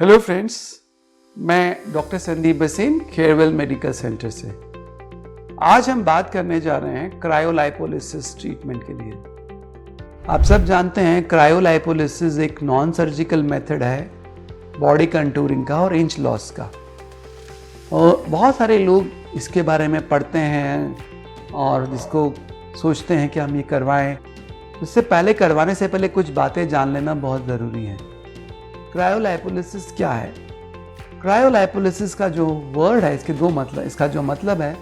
Hello friends, मैं doctor Sandeep बसेन खेरवेल medical centre से। आज हम बात करने जा रहे हैं क्रायोलाइपोलिसिस ट्रीटमेंट के लिए। आप सब जानते हैं क्रायोलाइपोलिसिस एक नॉन सर्जिकल मेथड है बॉडी कंटूरिंग का और इंच लॉस का। और बहुत सारे लोग इसके बारे में पढ़ते हैं और इसको सोचते हैं कि हम ये करवाएं। उससे पहले करवाने से पहले कुछ बातें जान लेना बहुत ज़रूरी है। क्रायोलाइपोलिसिस क्या है? क्रायोलाइपोलिसिस का जो वर्ड है इसका जो मतलब है,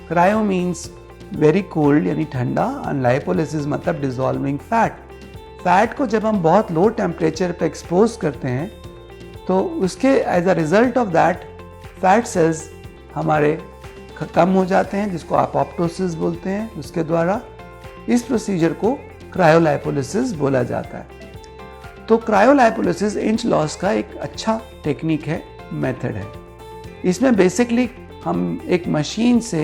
क्रायो मीन्स वेरी कोल्ड यानी ठंडा, एंड लाइपोलिसिस मतलब डिसॉल्विंग फैट को जब हम बहुत लो टेम्परेचर पे एक्सपोज करते हैं तो उसके as a result of that fat cells हमारे कम हो जाते हैं, जिसको अपोप्टोसिस बोलते हैं। उसके द्वारा इस प्रोसीजर को क्रायोलाइपोलिसिस बोला जाता है। तो क्रायोलाइपोलिसिस इंच लॉस का एक अच्छा टेक्निक है, मेथड है। इसमें बेसिकली हम एक मशीन से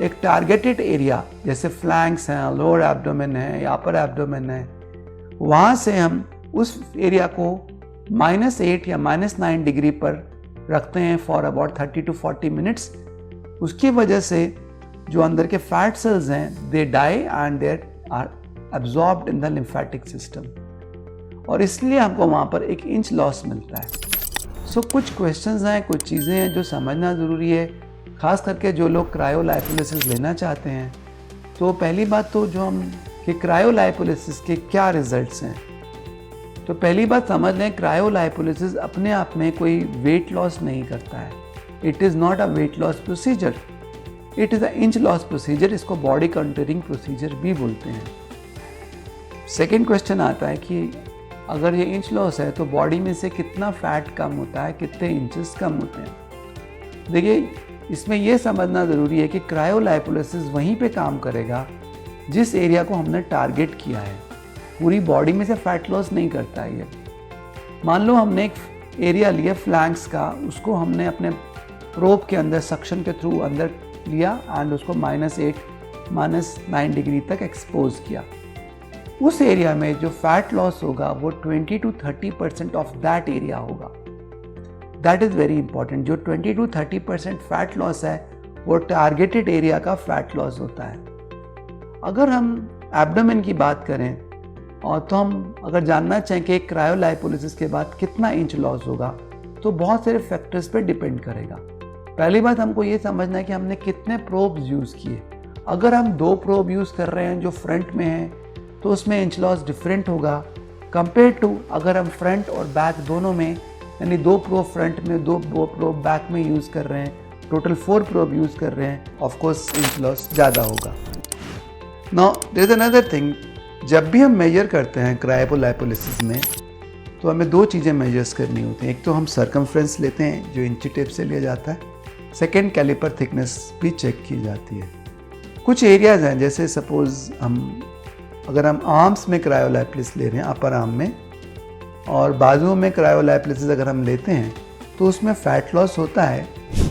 एक टारगेटेड एरिया जैसे फ्लैंक्स हैं, लोअर एब्डोमेन है या अपर एब्डोमेन है, वहाँ से हम उस एरिया को -8 या -9 डिग्री पर रखते हैं फॉर अबाउट 30 to 40 मिनट्स। उसकी वजह से जो अंदर के फैट सेल्स हैं they die and they are absorbed in the lymphatic system, और इसलिए हमको वहाँ पर एक इंच लॉस मिलता है। सो कुछ क्वेश्चंस हैं, कुछ चीज़ें हैं जो समझना ज़रूरी है, ख़ास करके जो लोग क्रायोलाइपोलिसिस लेना चाहते हैं। तो पहली बात तो जो हम कि क्रायोलाइपोलिसिस के क्या रिजल्ट्स हैं, तो पहली बात समझ लें, क्रायोलाइपोलिसिस अपने आप में कोई वेट लॉस नहीं करता है। It is not a weight loss procedure, it is a inch loss procedure. इसको बॉडी कंटूरिंग प्रोसीजर भी बोलते हैं। सेकेंड क्वेश्चन आता है कि अगर ये इंच लॉस है तो बॉडी में से कितना फैट कम होता है, कितने इंचेस कम होते हैं। देखिए, इसमें यह समझना ज़रूरी है कि क्रायोलाइपोलिसिस वहीं पे काम करेगा जिस एरिया को हमने टारगेट किया है। पूरी बॉडी में से फैट लॉस नहीं करता है ये। मान लो हमने एक एरिया लिया फ्लैंक्स का, उसको हमने अपने प्रोब के अंदर सक्शन के थ्रू अंदर लिया एंड उसको -8 -9 डिग्री तक एक्सपोज किया। उस एरिया में जो फैट लॉस होगा वो 20 to 30% ऑफ दैट एरिया होगा। That is very important. जो 20 to 30% फैट लॉस है वो टारगेटेड एरिया का फैट लॉस होता है। अगर हम एब्डोमेन की बात करें और तो हम अगर जानना चाहें कि क्रायोलाइपोलिसिस के बाद कितना इंच लॉस होगा, तो बहुत सारे फैक्टर्स पे डिपेंड करेगा। पहली बात हमको ये समझना है कि हमने कितने प्रोब्स यूज़ किए। अगर हम 2 प्रोब यूज़ कर रहे हैं जो फ्रंट में हैं तो उसमें इंच लॉस डिफरेंट होगा कंपेयर टू अगर हम फ्रंट और बैक दोनों में, यानी 2 प्रोब फ्रंट में 2 प्रोब बैक में यूज़ कर रहे हैं, टोटल 4 प्रोब यूज़ कर रहे हैं, ऑफ कोर्स इंच लॉस ज़्यादा होगा। Now there is another thing, जब भी हम मेजर करते हैं क्रायोलाइपोलिसिस में तो हमें 2 चीज़ें मेजर्स करनी होती हैं। एक तो हम सर्कमफ्रेंस लेते हैं जो इंची टेप से लिया जाता है, सेकेंड कैलिपर थिकनेस भी चेक की जाती है। कुछ एरियाज़ हैं, जैसे सपोज अगर हम आर्म्स में क्रायोलाइपोलिसिस ले रहे हैं, अपर आर्म में, और बाजुओं में क्रायोलाइपोलिसिस अगर हम लेते हैं तो उसमें फैट लॉस होता है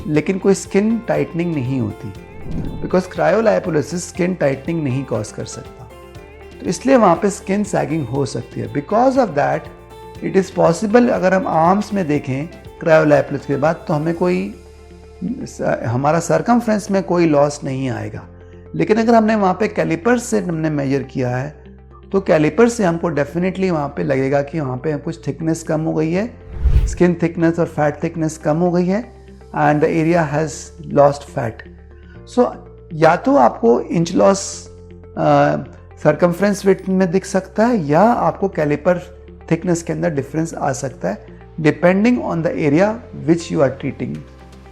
लेकिन कोई स्किन टाइटनिंग नहीं होती, बिकॉज क्रायोलाइपोलिसिस स्किन टाइटनिंग नहीं कॉज कर सकता। तो इसलिए वहाँ पे स्किन सैगिंग हो सकती है। Because of that it is possible अगर हम आर्म्स में देखें क्रायोलाइपोलिसिस के बाद तो हमारा सर्कमफ्रेंस में कोई लॉस नहीं आएगा। लेकिन अगर हमने वहाँ पे कैलिपर से हमने मेजर किया है तो कैलिपर से हमको डेफिनेटली वहाँ पे लगेगा कि वहाँ पे कुछ थिकनेस कम हो गई है, स्किन थिकनेस और फैट थिकनेस कम हो गई है, and the area has lost fat. So या तो आपको इंच लॉस सर्कमफ्रेंस वेट में दिख सकता है या आपको कैलिपर थिकनेस के अंदर डिफरेंस आ सकता है, depending on the area which you are treating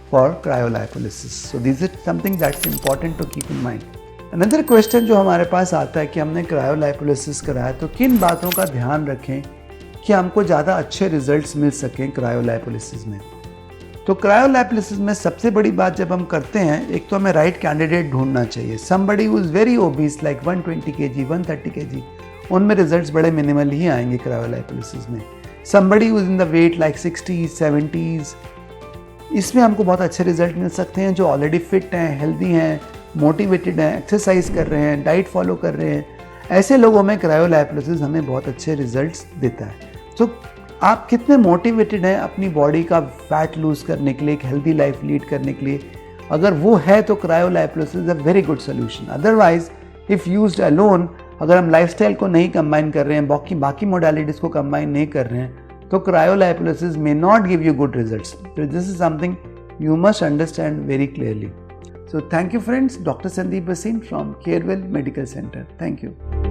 for cryolipolysis. So this is something that's important to keep in mind. Another question जो हमारे पास आता है कि हमने क्रायोलाइपोलिसिस कराया तो किन बातों का ध्यान रखें कि हमको ज़्यादा अच्छे रिजल्ट्स मिल सकें क्रायोलाइपोलिसिस में। तो क्रायोलाइपोलिसिस में सबसे बड़ी बात जब हम करते हैं, एक तो हमें राइट कैंडिडेट ढूंढना चाहिए। somebody who is very obese like 120 kg 130 kg, उनमें रिजल्ट्स बड़े मिनिमल ही आएंगे क्रायोलाइपोलिसिस में। somebody who is in the weight like 60s 70s, इसमें हमको बहुत अच्छे रिजल्ट मिल सकते हैं। जो ऑलरेडी फिट हैं, हेल्दी हैं, मोटिवेटेड हैं, एक्सरसाइज कर रहे हैं, डाइट फॉलो कर रहे हैं, ऐसे लोगों में क्रायोलाइपोलिसिस हमें बहुत अच्छे रिजल्ट्स देता है। तो आप कितने मोटिवेटेड हैं अपनी बॉडी का फैट लूज करने के लिए, एक हेल्दी लाइफ लीड करने के लिए, अगर वो है तो cryolipolysis is a very good solution. Otherwise if used alone, अगर हम लाइफस्टाइल को नहीं कंबाइन कर रहे हैं, बाकी मोडालिटीज को कंबाइन नहीं कर रहे हैं, तो cryolipolysis may not give you good results. So this is something you must understand very clearly. So thank you friends, Dr. Sandeep Bhasin from Carewell Medical Center. Thank you.